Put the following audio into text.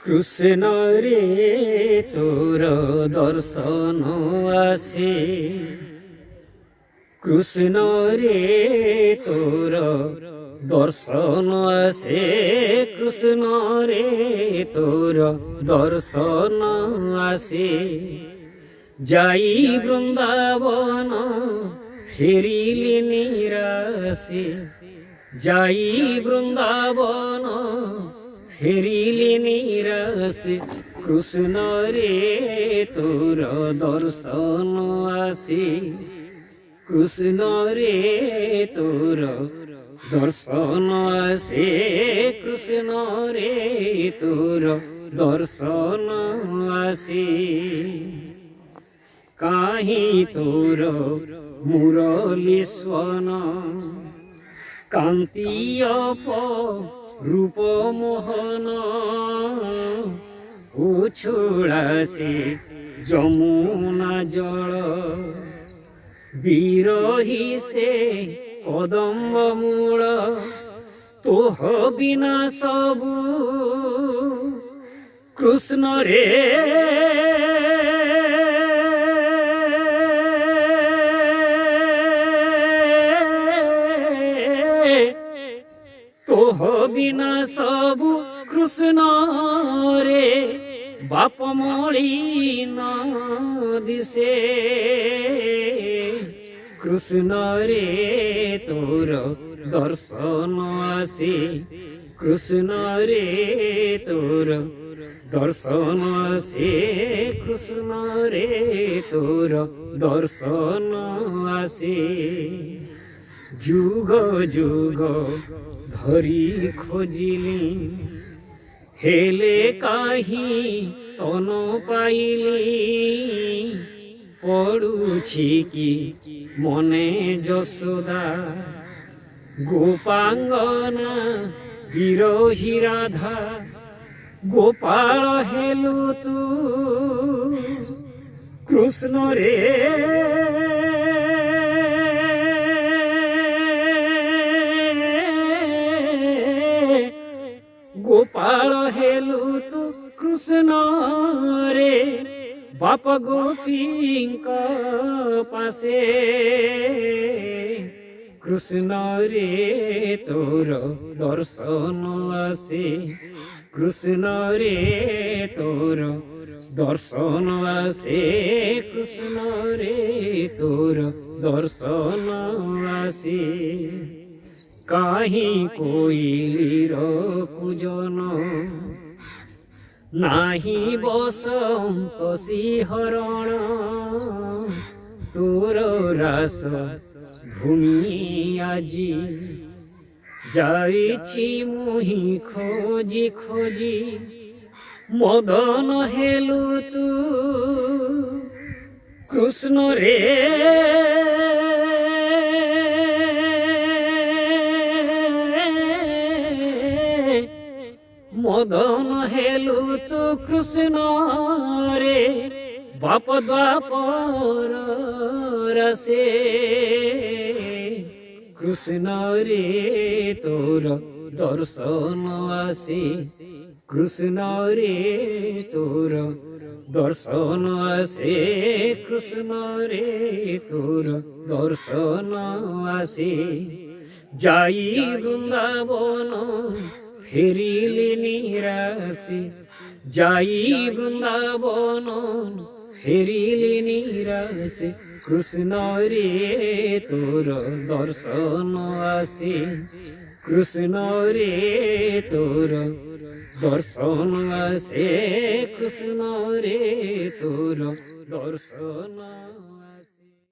কৃষ্ণ রে তোর দর্শন আসে, কৃষ্ণ রে তোর দর্শন আসে, কৃষ্ণ রে তোর দর্শন আসে। যাই বৃন্দাবন ফেরিলি নিরাশে, যাই বৃন্দাবন ফেরিলি নিরাশে, কৃষ্ণ রে তোর দর্শন আসে, কৃষ্ণ রে তোর দর্শন আসে, কৃষ্ণ রে তোর দর্শন আসে। কাহি তোর মুরলী স্বন কান্তি অপ রূপ মোহন, উছুড়াসে যমুনা জল, বিরহী সে কদম্ব মূল, তোহ বিনা সবু কৃষ্ণ রে। তোহ বিনা সবু কৃষ্ণ রে, বাপ মଳି ন দিশে, কৃষ্ণ রে তোর দর্শন আসে, কৃষ্ণ রে তোর দর্শন আসে, কৃষ্ণ রে তোর দর্শন আসে। যুগ যুগ ধরি খোঁজিলি, হেলে কাহি তন পাইলি, পড়ুছি কি মনে যশোদা, গোপাঙ্গনা বিরহী রাধা, গোপাল হেলু তু কৃষ্ণ রে। গোপাল হেলু তু কৃষ্ণ রে, বাপ গোপীঙ্ক পাশে, কৃষ্ণ রে তোর দর্শন আসে, কৃষ্ণ রে তোর দর্শন আসে, কৃষ্ণ রে তোর দর্শন আসে। কাহি কোইলির কুজন নাহি বসন্ত শিহরণ, তোর রাস ভূমি আজি যাইছি মুহি খোঁজি খোঁজি, মদন হেলু তু কৃষ্ণ রে। মদন হেলু তু কৃষ্ণ রে, বাপ দ্বাপর রসে, কৃষ্ণ রে তোর দর্শন আসে, কৃষ্ণ রে তোর দর্শন আসে, কৃষ্ণ রে তোর দর্শন আসে। যাই বৃন্দাবন ফেরিলি নিরাশে, যাই বৃন্দাবন ফেরিলি নিরাশে, কৃষ্ণ রে তোর দর্শন আসে, কৃষ্ণ রে তোর দর্শন আসে, কৃষ্ণ রে তোর দর্শন।